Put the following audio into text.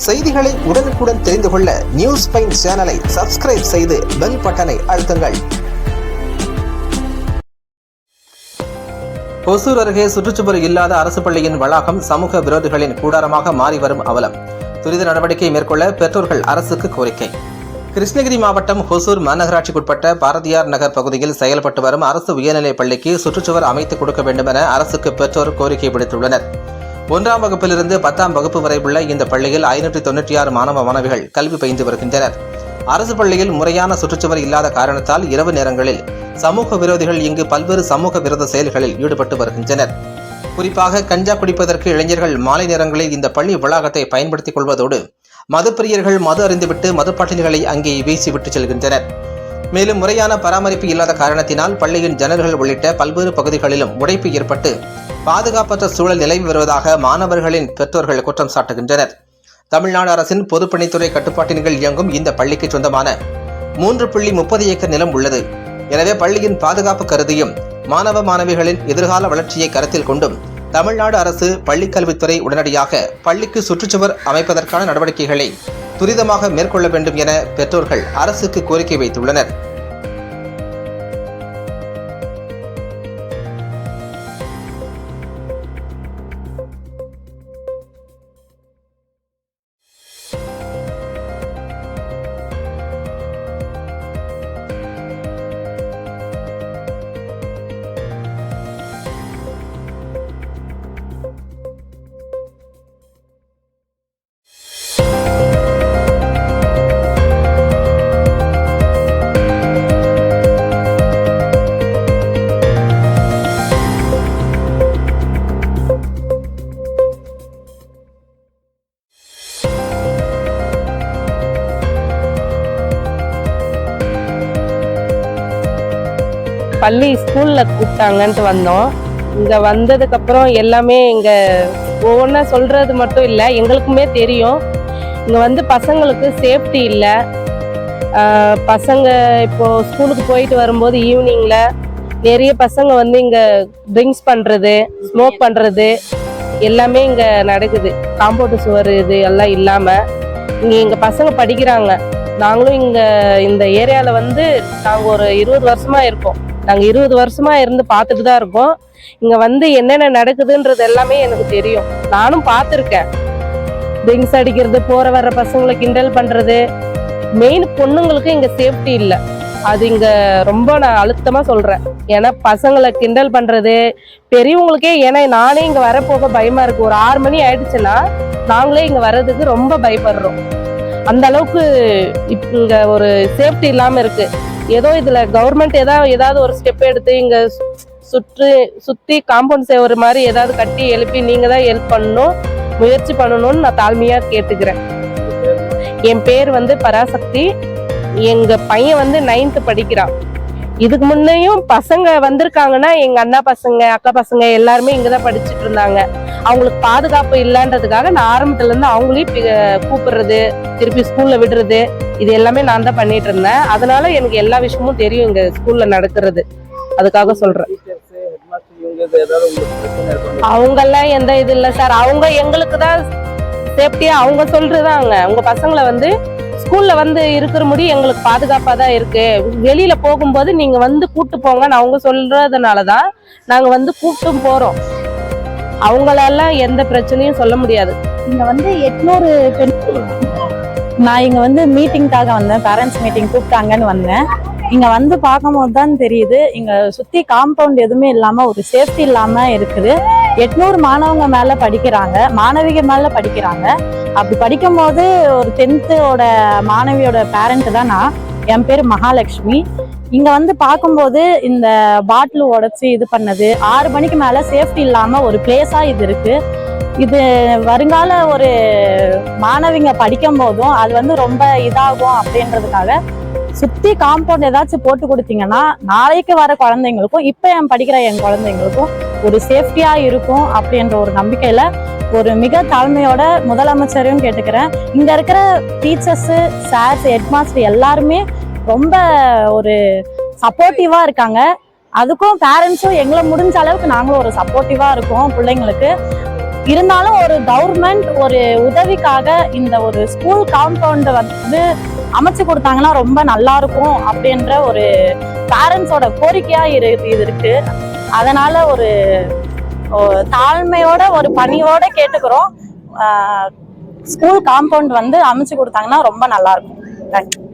செய்திகளை உடனுக்குடன் தெரிந்து கொள்ள நியூஸ் பைன் சேனலை சப்ஸ்கிரைப் செய்து பெல் பட்டனை அழுத்துங்கள். ஒசூர் அருகே சுற்றுச்சுவர் இல்லாத அரசு பள்ளியின் வளாகம் சமூக விரோதிகளின் கூடாரமாக மாறி வரும் அவலம். துரித நடவடிக்கை மேற்கொள்ள பெற்றோர்கள் அரசுக்கு கோரிக்கை. கிருஷ்ணகிரி மாவட்டம் ஒசூர் மாநகராட்சிக்குட்பட்ட பாரதியார் நகர் பகுதியில் செயல்பட்டு வரும் அரசு உயர்நிலைப் பள்ளிக்கு சுற்றுச்சுவர் அமைத்துக் கொடுக்க வேண்டும் என அரசுக்கு பெற்றோர் கோரிக்கை விடுத்துள்ளனர். 1ஆம் வகுப்பிலிருந்து 10ஆம் வகுப்பு வரை உள்ள இந்த பள்ளியில் 596 மாணவ மாணவிகள் கல்வி பயின்று வருகின்றனர். அரசு பள்ளியில் முறையான சுற்றுச்சுவர் இல்லாத காரணத்தால் இரவு நேரங்களில் சமூக விரோதிகள் இங்கு பல்வேறு சமூக விரோத செயல்களில் ஈடுபட்டு வருகின்றனர். குறிப்பாக கஞ்சா குடிப்பதற்கு இளைஞர்கள் மாலை நேரங்களில் இந்த பள்ளி வளாகத்தை பயன்படுத்திக் கொள்வதோடு மதுப்பிரியர்கள் மது அருந்துவிட்டு மதுப்பாட்டில்களை அங்கே வீசிவிட்டு செல்கின்றனர். மேலும் முறையான பராமரிப்பு இல்லாத காரணத்தினால் பள்ளியின் ஜன்னல்கள் உள்ளிட்ட பல்வேறு பகுதிகளிலும் உடைப்பு ஏற்பட்டு பாதுகாப்பற்ற சூழல் நிலவி வருவதாக மாணவர்களின் பெற்றோர்கள் குற்றம் சாட்டுகின்றனர். தமிழ்நாடு அரசின் பொதுப்பணித்துறை கட்டுப்பாட்டின் கீழ் இயங்கும் இந்த பள்ளிக்கு சொந்தமான 3.30 ஏக்கர் நிலம் உள்ளது. எனவே பள்ளியின் பாதுகாப்பு கருதியும் மாணவ மாணவிகளின் எதிர்கால வளர்ச்சியை கருத்தில் கொண்டும் தமிழ்நாடு அரசு பள்ளிக்கல்வித்துறை உடனடியாக பள்ளிக்கு சுற்றுச்சுவர் அமைப்பதற்கான நடவடிக்கைகளை துரிதமாக மேற்கொள்ள வேண்டும் என பெற்றோர்கள் அரசுக்கு கோரிக்கை வைத்துள்ளனர். பள்ளி ஸ்கூல்ல கூப்பிட்டாங்கன்ட்டு வந்தோம். இங்க வந்ததுக்கு அப்புறம் எல்லாமே இங்க ஒவ்வொன்றா சொல்றது மட்டும் இல்லை, எங்களுக்குமே தெரியும் இங்க வந்து பசங்களுக்கு சேஃப்டி இல்லை. பசங்க இப்போ ஸ்கூலுக்கு போயிட்டு வரும்போது ஈவினிங்ல நிறைய பசங்க வந்து இங்க ட்ரிங்க்ஸ் பண்றது, ஸ்மோக் பண்றது எல்லாமே இங்க நடக்குது. காம்பவுண்ட் சுவர் இது எல்லாம் இல்லாம இங்க எங்க பசங்க படிக்கிறாங்க. நாங்களும் இங்க இந்த ஏரியால வந்து நாங்க ஒரு 20 வருஷமா இருக்கோம். நாங்க 20 வருஷமா இருந்து பார்த்துட்டு தான் இருக்கோம். இங்க வந்து என்னென்ன நடக்குதுன்றது எல்லாமே எனக்கு தெரியும். நானும் பார்த்துருக்கேன். ட்ரிங்க்ஸ் அடிக்கிறது, போற வர்ற பசங்களை கிண்டல் பண்றது, மெயின் பொண்ணுங்களுக்கு இங்க சேஃப்டி இல்லை. அது இங்க ரொம்ப நான் அழுத்தமா சொல்றேன். ஏன்னா பசங்களை கிண்டல் பண்றது பெரியவங்களுக்கே, ஏன்னா நானே இங்க வரப்போக பயமா இருக்கு. ஒரு 6 மணி ஆயிடுச்சுன்னா நாங்களே இங்க வர்றதுக்கு ரொம்ப பயப்படுறோம். அந்த அளவுக்கு இங்க ஒரு சேஃப்டி இல்லாம இருக்கு. ஏதோ இதுல கவர்மெண்ட் ஏதாவது ஒரு ஸ்டெப் எடுத்து இங்க சுத்தி காம்பவுண்ட் சேவர் மாதிரி ஏதாவது கட்டி எழுப்பி நீங்க தான் ஹெல்ப் பண்ணணும், முயற்சி பண்ணணும்னு நான் தாழ்மையா கேட்டுக்கிறேன். என் பேர் வந்து பராசக்தி. எங்க பையன் வந்து 9th படிக்கிறான். இதுக்கு முன்னையும் பசங்க வந்திருக்காங்கன்னா எங்க அண்ணா பசங்க, அக்கா பசங்க எல்லாருமே இங்கதான் படிச்சுட்டு இருந்தாங்க. அவங்களுக்கு பாதுகாப்பு இல்லைன்றதுக்காக நான் ஆரம்பத்துல இருந்து அவங்களையும் கூப்பிடுறது, திருப்பி ஸ்கூல்ல விடுறது, இது எல்லாமே நான் தான் பண்ணிட்டு இருந்தேன். அதனால எனக்கு எல்லா விஷயமும் தெரியும் இங்க ஸ்கூல்ல நடக்கிறது. அதுக்காக சொல்றேன். அவங்க எல்லாம் எந்த இது இல்லை சார். அவங்க எங்களுக்கு தான் சேஃப்டியா அவங்க சொல்றதாங்க. உங்க பசங்களை வந்து ஸ்கூல்ல வந்து இருக்கிற முடியும் எங்களுக்கு பாதுகாப்பா தான் இருக்கு. வெளியில போகும்போது நீங்க வந்து கூப்பிட்டு போங்கன்னு அவங்க சொல்றதுனாலதான் நாங்க வந்து கூப்பிட்டும் போறோம். அவங்களெல்லாம் எந்த பிரச்சனையும் சொல்ல முடியாது. இங்க வந்து 800 பெண். நான் இங்க வந்து மீட்டிங்காக வந்தேன். பேரண்ட்ஸ் மீட்டிங் கூப்பிட்டாங்கன்னு வந்தேன். இங்க வந்து பார்க்கும்போது தான் தெரியுது, இங்க சுத்தி காம்பவுண்ட் எதுவுமே இல்லாம ஒரு சேஃப்டி இல்லாம இருக்குது. 800 மாணவங்க மேல படிக்கிறாங்க, மாணவிகள் மேல படிக்கிறாங்க. அப்படி படிக்கும் போது ஒரு 10th மாணவியோட பேரண்ட் தான் நான். என் பேர் மகாலட்சுமி. இங்க வந்து பார்க்கும்போது இந்த பாட்டில் உடைச்சு இது பண்ணது, 6 மணிக்கு மேல சேஃப்டி இல்லாம ஒரு பிளேஸா இது இருக்கு. இது வருங்கால ஒரு மாணவிங்க படிக்கும் போதும் அது வந்து ரொம்ப இதாகும் அப்படின்றதுக்காக சுத்தி காம்பவுண்ட் ஏதாச்சும் போட்டு கொடுத்தீங்கன்னா நாளைக்கு வர குழந்தைங்களுக்கும் இப்ப என் குழந்தைங்களுக்கும் ஒரு சேஃப்டியா இருக்கும் அப்படின்ற ஒரு நம்பிக்கையில ஒரு மிக தாழ்மையோட முதலமைச்சரையும் கேட்டுக்கிறேன். இங்க இருக்கிற டீச்சர்ஸ், சார்ஸ், ஹெட்மாஸ்டர் எல்லாருமே ரொம்ப ஒரு சப்போர்ட்டிவா இருக்காங்க. அதுக்கும் பேரண்ட்ஸும் எங்களை முடிஞ்ச அளவுக்கு நாங்களும் ஒரு சப்போர்ட்டிவா இருக்கோம் பிள்ளைங்களுக்கு. இருந்தாலும் ஒரு கவர்மெண்ட் ஒரு உதவிக்காக இந்த ஒரு ஸ்கூல் காம்பவுண்ட் வந்து அமைச்சு கொடுத்தாங்கன்னா ரொம்ப நல்லா இருக்கும் அப்படின்ற ஒரு பேரண்ட்ஸோட கோரிக்கையா இது இருக்கு. அதனால ஒரு தாழ்மையோட ஒரு பணியோட கேட்டுக்கிறோம், ஸ்கூல் காம்பவுண்ட் வந்து அமைச்சு கொடுத்தாங்கன்னா ரொம்ப நல்லா இருக்கும். தேங்க்யூ.